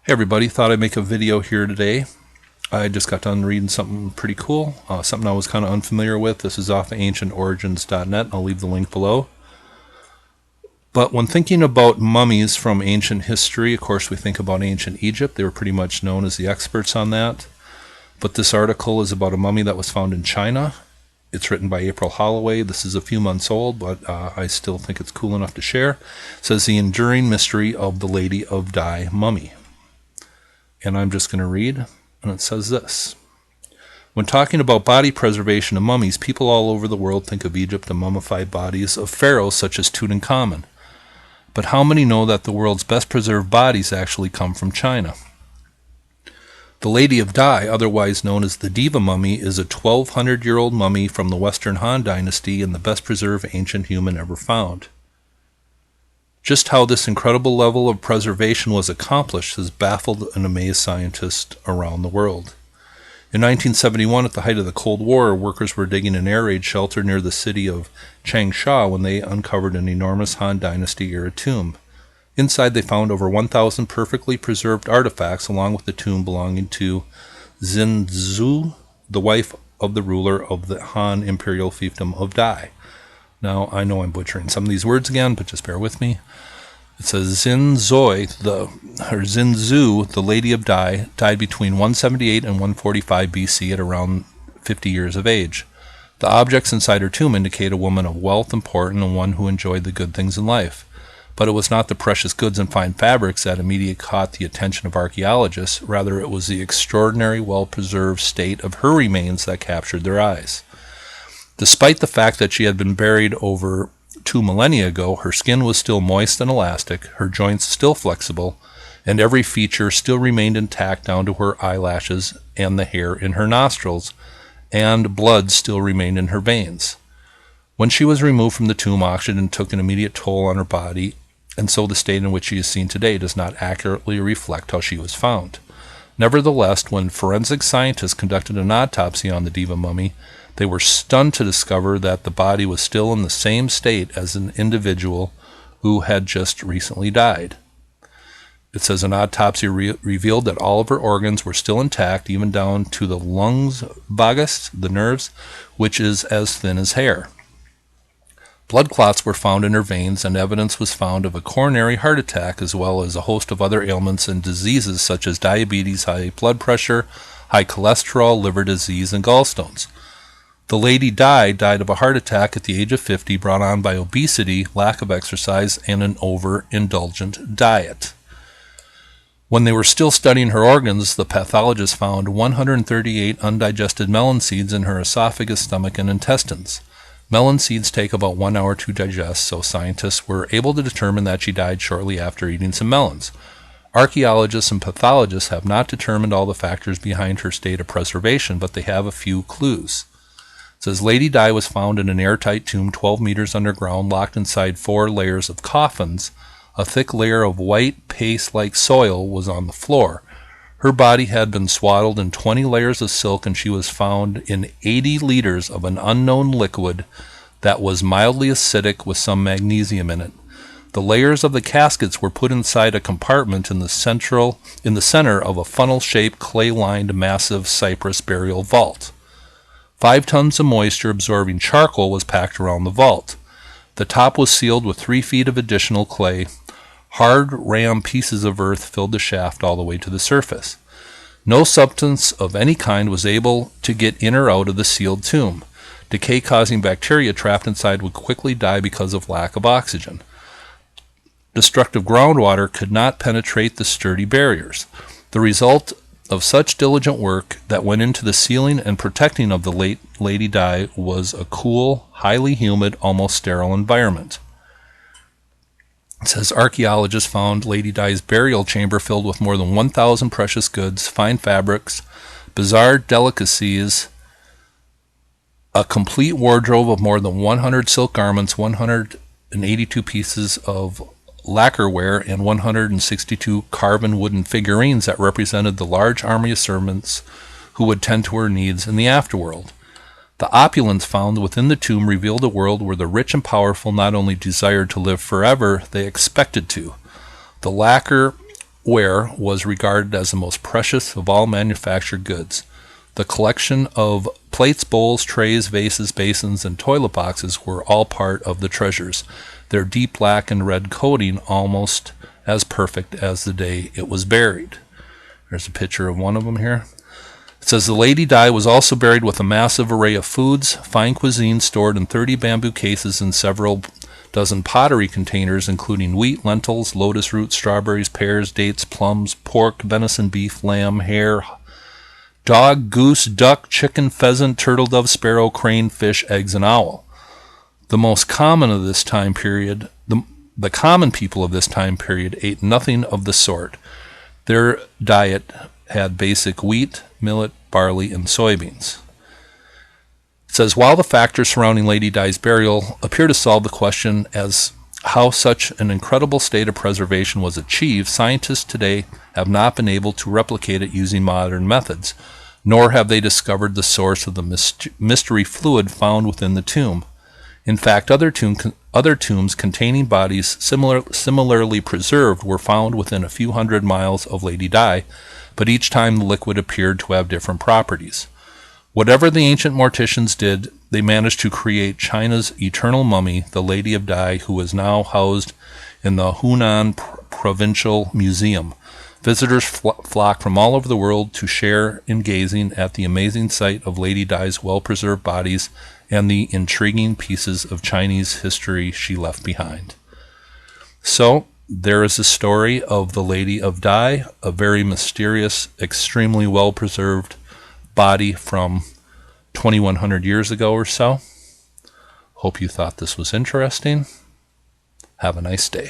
Hey everybody, thought I'd make a video here today. I just got done reading something pretty cool, something I was kind of unfamiliar with. This is off of ancientorigins.net. I'll leave the link below. But when thinking about mummies from ancient history, of course we think about ancient Egypt. They were pretty much known as the experts on that. But this article is about a mummy that was found in China. It's written by April Holloway. This is a few months old, but I still think it's cool enough to share. It says, The Enduring Mystery of the Lady of Dai Mummy. And I'm just going to read, and it says this. When talking about body preservation of mummies, people all over the world think of Egypt and mummified bodies of pharaohs such as Tutankhamun. But how many know that the world's best preserved bodies actually come from China? The Lady of Dai, otherwise known as the Diva mummy, is a 1,200-year-old mummy from the Western Han Dynasty and the best preserved ancient human ever found. Just how this incredible level of preservation was accomplished has baffled and amazed scientists around the world. In 1971, at the height of the Cold War, workers were digging an air raid shelter near the city of Changsha when they uncovered an enormous Han Dynasty-era tomb. Inside, they found over 1,000 perfectly preserved artifacts, along with the tomb belonging to Xinzhu, the wife of the ruler of the Han imperial fiefdom of Dai. Now, I know I'm butchering some of these words again, but just bear with me. It says Xinzhu, the Lady of Dai, died between 178 and 145 BC at around 50 years of age. The objects inside her tomb indicate a woman of wealth, important, and one who enjoyed the good things in life. But it was not the precious goods and fine fabrics that immediately caught the attention of archaeologists. Rather, it was the extraordinary, well-preserved state of her remains that captured their eyes. Despite the fact that she had been buried over 2 millennia ago, her skin was still moist and elastic, her joints still flexible, and every feature still remained intact down to her eyelashes and the hair in her nostrils, and blood still remained in her veins. When she was removed from the tomb, oxygen took an immediate toll on her body, and so the state in which she is seen today does not accurately reflect how she was found. Nevertheless, when forensic scientists conducted an autopsy on the Diva mummy, they were stunned to discover that the body was still in the same state as an individual who had just recently died. It says an autopsy revealed that all of her organs were still intact, even down to the lungs vagus, the nerves, which is as thin as hair. Blood clots were found in her veins, and evidence was found of a coronary heart attack, as well as a host of other ailments and diseases such as diabetes, high blood pressure, high cholesterol, liver disease, and gallstones. The Lady died of a heart attack at the age of 50, brought on by obesity, lack of exercise, and an overindulgent diet. When they were still studying her organs, the pathologists found 138 undigested melon seeds in her esophagus, stomach, and intestines. Melon seeds take about 1 hour to digest, so scientists were able to determine that she died shortly after eating some melons. Archaeologists and pathologists have not determined all the factors behind her state of preservation, but they have a few clues. It says Lady Dai was found in an airtight tomb 12 meters underground, locked inside 4 layers of coffins. A thick layer of white paste-like soil was on the floor. Her body had been swaddled in 20 layers of silk, and she was found in 80 liters of an unknown liquid that was mildly acidic with some magnesium in it. The layers of the caskets were put inside a compartment in the center of a funnel-shaped, clay-lined, massive cypress burial vault. 5 tons of moisture-absorbing charcoal was packed around the vault. The top was sealed with 3 feet of additional clay. Hard ram pieces of earth filled the shaft all the way to the surface. No substance of any kind was able to get in or out of the sealed tomb. Decay-causing bacteria trapped inside would quickly die because of lack of oxygen. Destructive groundwater could not penetrate the sturdy barriers. The result of such diligent work that went into the sealing and protecting of the late Lady Dai was a cool, highly humid, almost sterile environment. It says archaeologists found Lady Dai's burial chamber filled with more than 1,000 precious goods, fine fabrics, bizarre delicacies, a complete wardrobe of more than 100 silk garments, 182 pieces of lacquerware, and 162 carven wooden figurines that represented the large army of servants who would tend to her needs in the afterworld. The opulence found within the tomb revealed a world where the rich and powerful not only desired to live forever, they expected to. The lacquer ware was regarded as the most precious of all manufactured goods. The collection of plates, bowls, trays, vases, basins, and toilet boxes were all part of the treasures, their deep black and red coating almost as perfect as the day it was buried. There's a picture of one of them here. It says the Lady Di was also buried with a massive array of foods, fine cuisine stored in 30 bamboo cases and several dozen pottery containers, including wheat, lentils, lotus roots, strawberries, pears, dates, plums, pork, venison, beef, lamb, hare, dog, goose, duck, chicken, pheasant, turtle dove, sparrow, crane, fish, eggs, and owl. The most common of this time period, the common people of this time period ate nothing of the sort. Their diet had basic wheat, millet, barley, and soybeans. It says, while the factors surrounding Lady Di's burial appear to solve the question as how such an incredible state of preservation was achieved, scientists today have not been able to replicate it using modern methods, nor have they discovered the source of the mystery fluid found within the tomb. In fact, other tombs containing bodies similarly preserved were found within a few hundred miles of Lady Di, but each time the liquid appeared to have different properties. Whatever the ancient morticians did, they managed to create China's eternal mummy, the Lady of Di, who is now housed in the Hunan Provincial Museum. Visitors flock from all over the world to share in gazing at the amazing sight of Lady Di's well-preserved bodies and the intriguing pieces of Chinese history she left behind. So, there is a story of the Lady of Di, a very mysterious, extremely well-preserved body from 2100 years ago or so. Hope you thought this was interesting. Have a nice day.